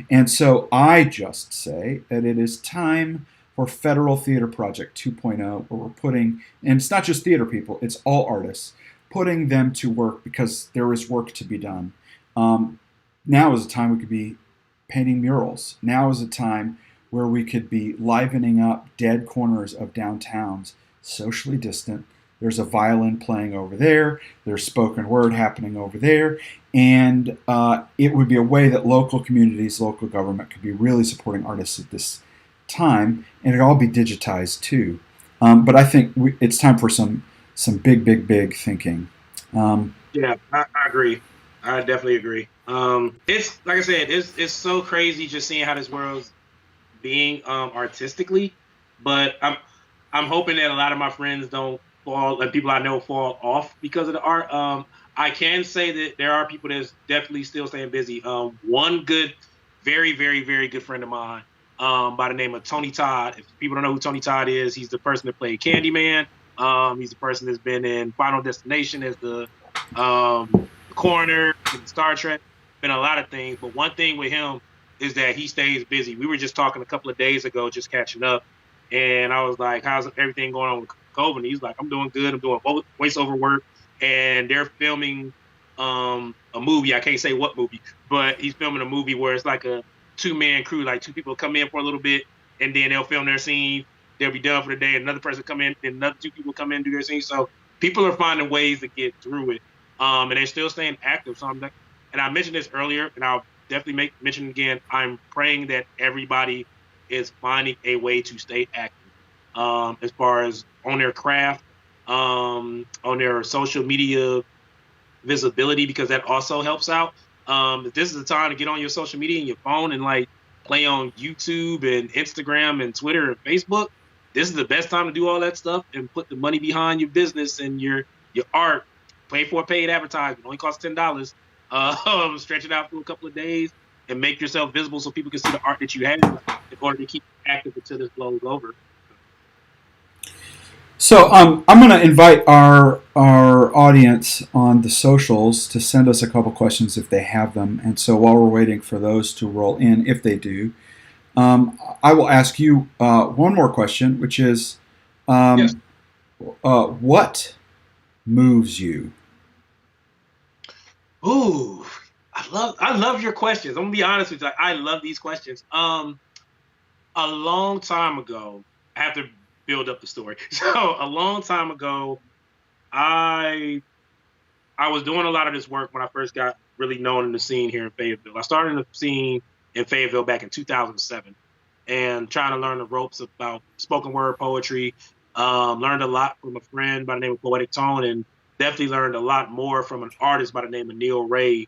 And so I just say that it is time for Federal Theater Project 2.0, where we're putting, and it's not just theater people, it's all artists, putting them to work because there is work to be done. Now is a time we could be painting murals. Now is a time where we could be livening up dead corners of downtowns, socially distant. There's a violin playing over there. There's spoken word happening over there. And it would be a way that local communities, local government could be really supporting artists at this time. And it'd all be digitized too. But I think it's time for some big thinking. Yeah, I agree. I definitely agree. It's like I said, it's so crazy just seeing how this world's being artistically. But I'm hoping that a lot of my friends don't fall, and people I know fall off because of the art. I can say that there are people that's definitely still staying busy. One good, very good friend of mine, by the name of Tony Todd. If people don't know who Tony Todd is, he's the person that played Candyman. He's the person that's been in Final Destination as the coroner in Star Trek. Been a lot of things, but one thing with him is that he stays busy. We were just talking a couple of days ago, just catching up, and I was like, "How's everything going on with COVID?" And he's like, "I'm doing good. I'm doing voiceover work, and they're filming a movie. I can't say what movie, but he's filming a movie where it's like a two-man crew, like two people come in for a little bit, and then they'll film their scene. They'll be done for the day. Another person come in, and another two people come in and do their scene. So people are finding ways to get through it, and they're still staying active. So I'm like, and I mentioned this earlier, and I'll definitely mention it again. I'm praying that everybody is finding a way to stay active, as far as on their craft, on their social media visibility, because that also helps out. If this is the time to get on your social media and your phone and like play on YouTube and Instagram and Twitter and Facebook, this is the best time to do all that stuff and put the money behind your business and your art. Pay for a paid advertisement, only costs $10. Stretch it out for a couple of days and make yourself visible so people can see the art that you have in order to keep active until this blows over. So I'm going to invite our audience on the socials to send us a couple questions if they have them. And so while we're waiting for those to roll in, if they do, I will ask you one more question, which is, Yes. what moves you? Ooh, I love your questions. I'm gonna be honest with you. I love these questions. A long time ago, I have to build up the story. So a long time ago, I I was doing a lot of this work when I first got really known in the scene here in Fayetteville. I started in the scene in Fayetteville back in 2007 and trying to learn the ropes about spoken word poetry. Learned a lot from a friend by the name of Poetic Tone, and definitely learned a lot more from an artist by the name of Neil Ray,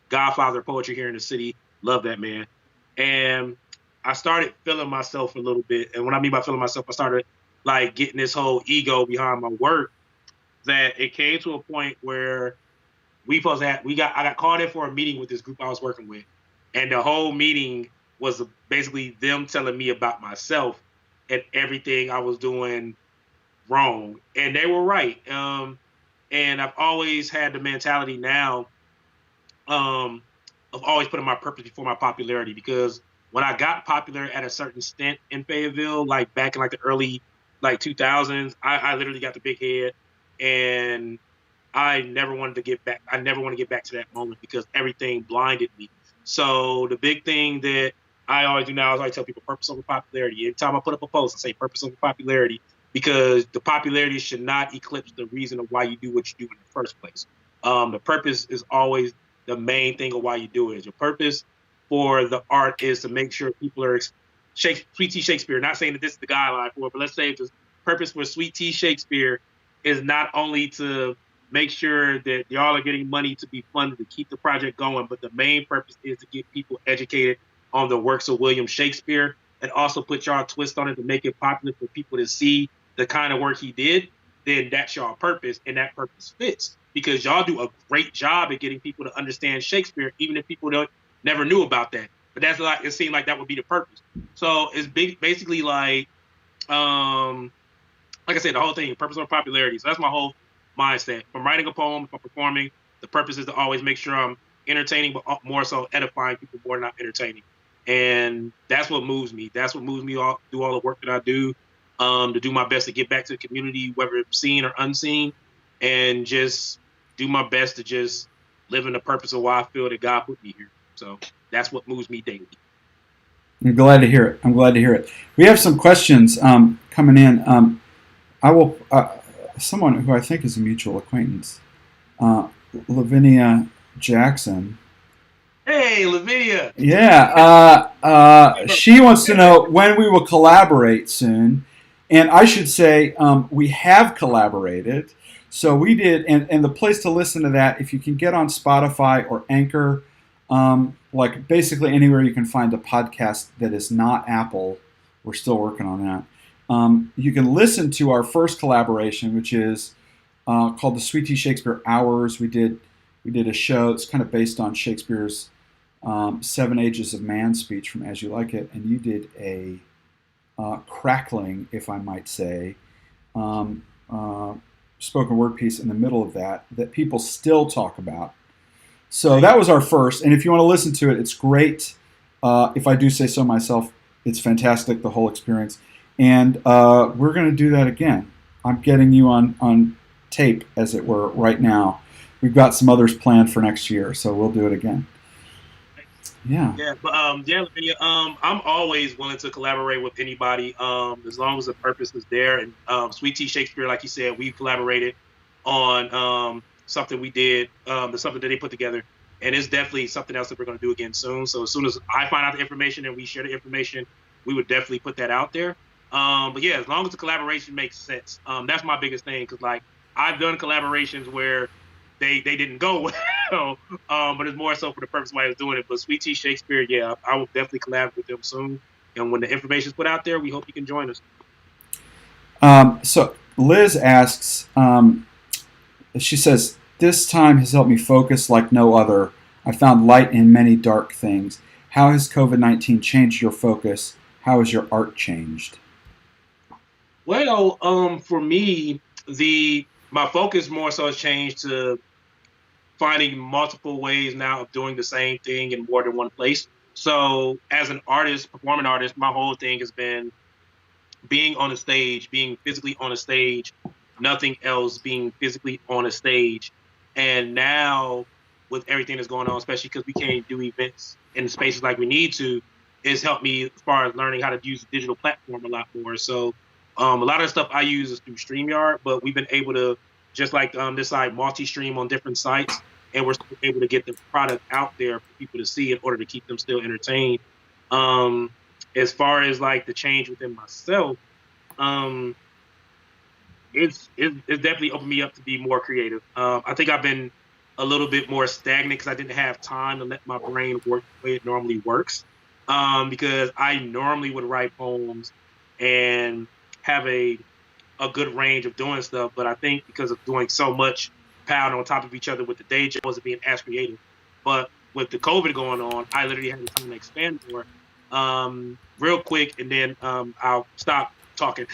godfather of poetry here in the city. Love that man. And I started feeling myself a little bit. And what I mean by feeling myself, I started like getting this whole ego behind my work, that it came to a point where I got called in for a meeting with this group I was working with, and the whole meeting was basically them telling me about myself and everything I was doing wrong, and they were right. And I've always had the mentality now, um, of always putting my purpose before my popularity, because when I got popular at a certain stint in Fayetteville, like back in like the early like 2000s, I literally got the big head, and I never wanted to get back. I never want to get back to that moment because everything blinded me. So the big thing that I always do now is I tell people purpose over popularity. Every time I put up a post, I say purpose over popularity, because the popularity should not eclipse the reason of why you do what you do in the first place. The purpose is always the main thing of why you do it. Your purpose for the art is to make sure people are Sweet Tea Shakespeare. Not saying that this is the guideline for it, but let's say the purpose for Sweet Tea Shakespeare is not only to make sure that y'all are getting money to be funded to keep the project going, but the main purpose is to get people educated on the works of William Shakespeare, and also put y'all twist on it to make it popular for people to see the kind of work he did. Then that's y'all purpose, and that purpose fits because y'all do a great job at getting people to understand Shakespeare, even if people don't never knew about that. But that's like, it seemed like that would be the purpose. So it's basically like I said, the whole thing, purpose over popularity. So that's my whole mindset. If I'm writing a poem, if I'm performing, the purpose is to always make sure I'm entertaining, but more so edifying people more than not entertaining. And that's what moves me. That's what moves me all do all the work that I do, to do my best to get back to the community, whether it's seen or unseen, and just do my best to just live in the purpose of why I feel that God put me here. So that's what moves me daily. I'm glad to hear it. I'm glad to hear it. We have some questions coming in. I will. Someone who I think is a mutual acquaintance, Lavinia Jackson. Hey, Lavinia. Yeah, she wants to know when we will collaborate soon. And I should say we have collaborated. So we did, and the place to listen to that, if you can get on Spotify or Anchor, like basically anywhere you can find a podcast that is not Apple, we're still working on that. You can listen to our first collaboration, which is called the Sweet Tea Shakespeare Hours. We did a show that's kind of based on Shakespeare's Seven Ages of Man speech from As You Like It, and you did a crackling, if I might say, spoken word piece in the middle of that people still talk about. So that was our first, and if you want to listen to it, it's great. If I do say so myself, it's fantastic, the whole experience. And we're going to do that again. I'm getting you on tape, as it were, right now. We've got some others planned for next year, so we'll do it again. Yeah. Yeah, but yeah, Lavinia, I'm always willing to collaborate with anybody, as long as the purpose is there. And Sweet Tea Shakespeare, like you said, we collaborated on something we did, something that they put together, and it's definitely something else that we're going to do again soon. So as soon as I find out the information and we share the information, we would definitely put that out there. But yeah, as long as the collaboration makes sense, that's my biggest thing. Because like I've done collaborations where they didn't go well, but it's more so for the purpose of why I was doing it. But Sweet Tea Shakespeare, yeah, I will definitely collaborate with them soon. And when the information is put out there, we hope you can join us. So Liz asks, she says, "This time has helped me focus like no other. I found light in many dark things. How has COVID-19 changed your focus? How has your art changed?" Well, for me, the my focus more so has changed to finding multiple ways now of doing the same thing in more than one place. So, as an artist, performing artist, my whole thing has been being on a stage, being physically on a stage, nothing else, being physically on a stage. And now, with everything that's going on, especially because we can't do events in spaces like we need to, it's helped me as far as learning how to use the digital platform a lot more. So, a lot of the stuff I use is through StreamYard, but we've been able to, just like this side, multi-stream on different sites, and we're still able to get the product out there for people to see in order to keep them still entertained. Um, as far as like the change within myself, um, it's definitely opened me up to be more creative. I think I've been a little bit more stagnant because I didn't have time to let my brain work the way it normally works. Because I normally would write poems and have a good range of doing stuff, but I think because of doing so much piled on top of each other with the day job, I wasn't being as creative. But with the COVID going on, I literally had the time to expand more. Real quick, and then I'll stop talking.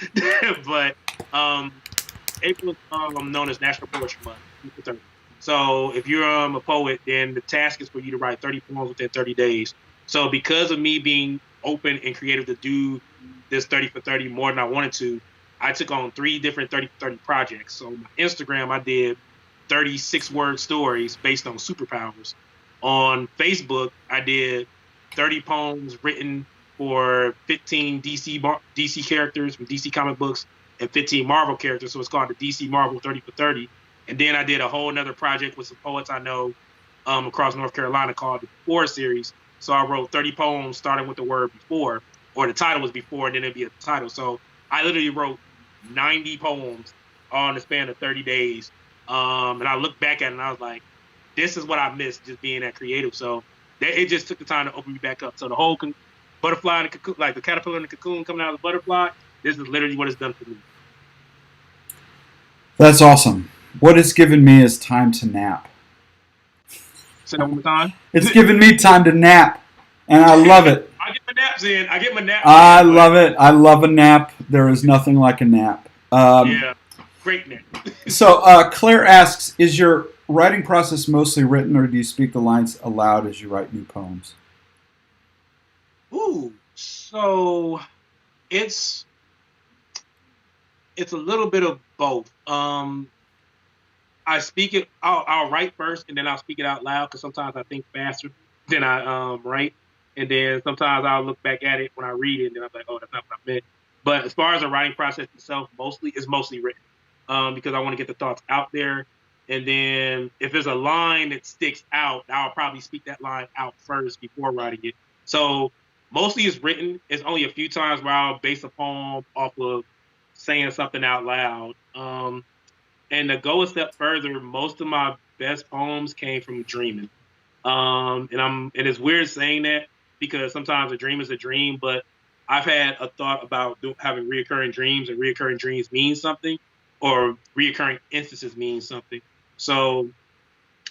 But um, April is known as National Poetry Month. April 30. So if you're a poet, then the task is for you to write 30 poems within 30 days. So because of me being open and creative to do this 30 for 30 more than I wanted to, I took on 3 different 30 for 30 projects. So on my Instagram, I did 36-word stories based on superpowers. On Facebook, I did 30 poems written for 15 DC characters from DC comic books and 15 Marvel characters. So it's called the DC Marvel 30 for 30. And then I did a whole another project with some poets I know across North Carolina called the Before series. So I wrote 30 poems starting with the word before, or the title was before, and then it'd be a title. So I literally wrote 90 poems on the span of 30 days. And I look back at it and I was like, this is what I missed just being that creative. So it just took the time to open me back up. So the whole butterfly and the cocoon, like the caterpillar and the cocoon coming out of the butterfly, this is literally what it's done for me. That's awesome. What it's given me is time to nap. Say that one more time. It's given me time to nap, and I love it. I get my naps in. I love it. I love a nap. There is nothing like a nap. Yeah, great nap. So Claire asks, is your writing process mostly written, or do you speak the lines aloud as you write new poems? Ooh, so it's a little bit of both. I speak it. I'll write first, and then I'll speak it out loud because sometimes I think faster than I write, and then sometimes I'll look back at it when I read it, and then I'm like, oh, that's not what I meant. But as far as the writing process itself, it's mostly written because I want to get the thoughts out there, and then if there's a line that sticks out, I'll probably speak that line out first before writing it. So mostly it's written. It's only a few times where I'll base a poem off of saying something out loud. And to go a step further, most of my best poems came from dreaming. And it's weird saying that because sometimes a dream is a dream, but I've had a thought about having reoccurring dreams, and reoccurring dreams mean something, or reoccurring instances mean something. So,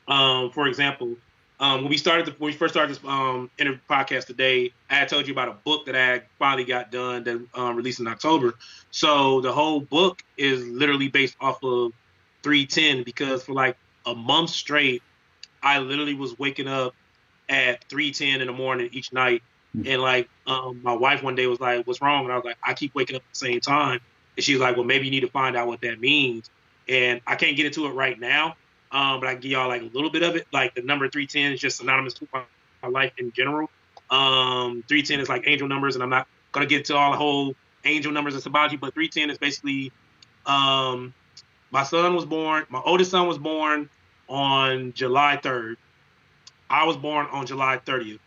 for example, when we first started this interview podcast today, I had told you about a book that I finally got done that released in October. So the whole book is literally based off of 310 because for like a month straight, I literally was waking up at 3:10 in the morning each night. And like my wife one day was like, "What's wrong?" And I was like, "I keep waking up at the same time." And she's like, "Well, maybe you need to find out what that means." And I can't get into it right now, but I can give y'all like a little bit of it. Like the number 310 is just synonymous with my life in general. 310 is like angel numbers, and I'm not gonna get into all the whole angel numbers and symbology, but 310 is basically my oldest son was born on July 3rd. I was born on July 30th.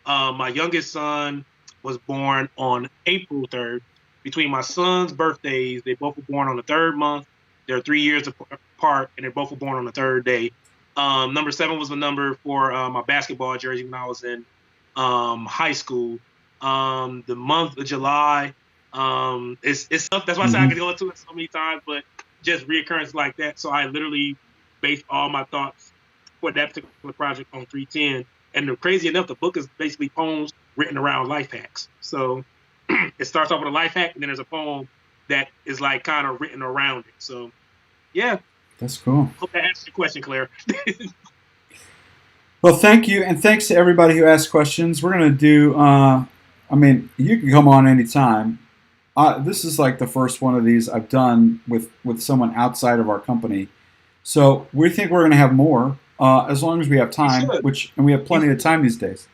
My youngest son was born on April 3rd. Between my son's birthdays, they both were born on the third month. They're 3 years apart, and they both were born on the third day. Number 7 was the number for my basketball jersey when I was in high school. The month of July, it's stuff. That's why I said I Mm-hmm. could go into it so many times, but just reoccurrence like that. So I literally based all my thoughts for that particular project on 310. And crazy enough, the book is basically poems written around life hacks. So it starts off with a life hack, and then there's a poem that is like kind of written around it. So yeah, That's cool. hope that answers your question, Claire. Well, thank you, and thanks to everybody who asked questions. We're going to do, I mean, you can come on anytime. This is like the first one of these I've done with someone outside of our company. So we think we're going to have more as long as we have time, and we have plenty of time these days.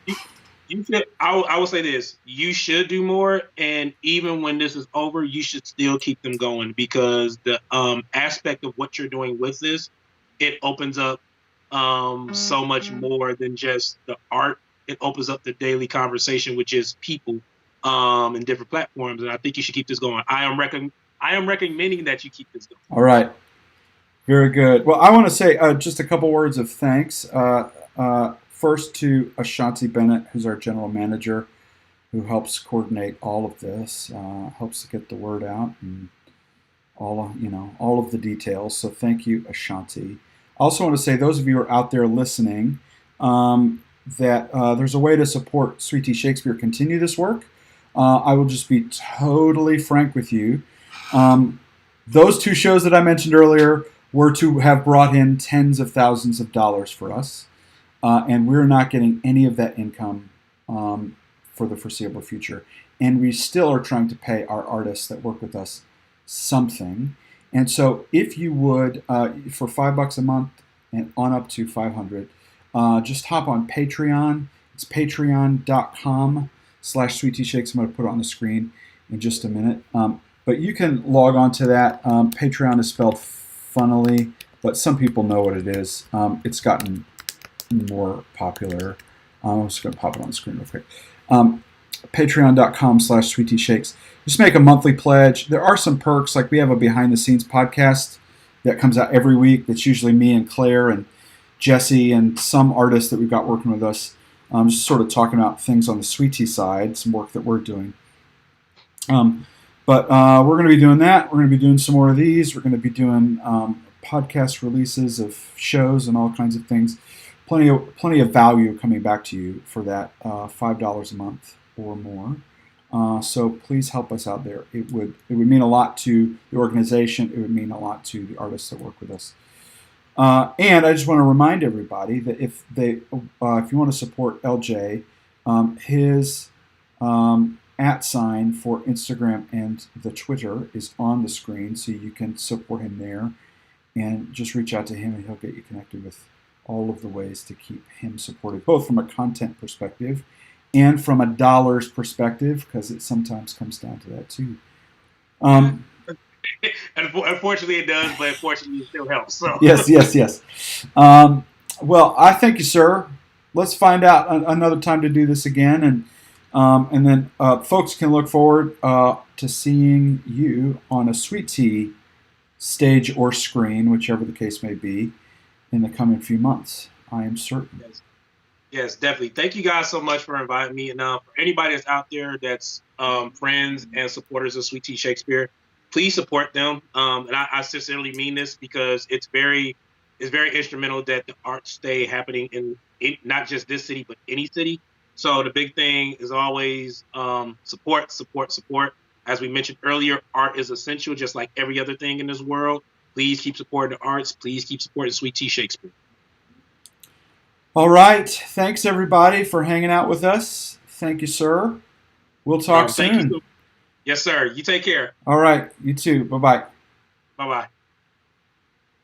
You should. I will say this: you should do more, and even when this is over, you should still keep them going because the aspect of what you're doing with this, it opens up so much more than just the art. It opens up the daily conversation, which is people in different platforms, and I think you should keep this going. I am recommending that you keep this going. All right. Very good. Well, I want to say just a couple words of thanks. First to Ashanti Bennett, who's our general manager, who helps coordinate all of this, helps to get the word out and all of the details. So thank you, Ashanti. I also want to say those of you who are out there listening that there's a way to support Sweet Tea Shakespeare continue this work. I will just be totally frank with you. Those 2 shows that I mentioned earlier were to have brought in tens of thousands of dollars for us. And we're not getting any of that income for the foreseeable future. And we still are trying to pay our artists that work with us something. And so if you would, for $5 a month and on up to 500, just hop on Patreon. It's patreon.com/Sweet Tea Shakes. I'm going to put it on the screen in just a minute. But you can log on to that. Patreon is spelled funnily, but some people know what it is. It's gotten more popular. I'm just going to pop it on the screen real quick. Patreon.com/Sweet Tea Shakes. Just make a monthly pledge. There are some perks, like we have a behind the scenes podcast that comes out every week. That's usually me and Claire and Jesse and some artists that we've got working with us. Just sort of talking about things on the Sweet Tea side, some work that we're doing. But we're going to be doing that. We're going to be doing some more of these. We're going to be doing podcast releases of shows and all kinds of things. Plenty of value coming back to you for that $5 a month or more. So please help us out there. It would mean a lot to the organization. It would mean a lot to the artists that work with us. And I just want to remind everybody that if you want to support LJ, his @ sign for Instagram and the Twitter is on the screen, so you can support him there. And just reach out to him, and he'll get you connected with all of the ways to keep him supported, both from a content perspective and from a dollars perspective, because it sometimes comes down to that too. Unfortunately, it does, but fortunately, it still helps. So. Yes. Well, I thank you, sir. Let's find out another time to do this again, and then folks can look forward to seeing you on a Sweet Tea stage or screen, whichever the case may be, in the coming few months. I am certain. Yes, definitely. Thank you guys so much for inviting me. And for anybody that's out there that's friends and supporters of Sweet Tea Shakespeare, please support them. And I sincerely mean this because it's very instrumental that the arts stay happening in not just this city, but any city. So the big thing is always support. As we mentioned earlier, art is essential, just like every other thing in this world. Please keep supporting the arts. Please keep supporting Sweet Tea Shakespeare. All right. Thanks, everybody, for hanging out with us. Thank you, sir. We'll talk soon. Yes, sir. You take care. All right. You too. Bye-bye. Bye-bye.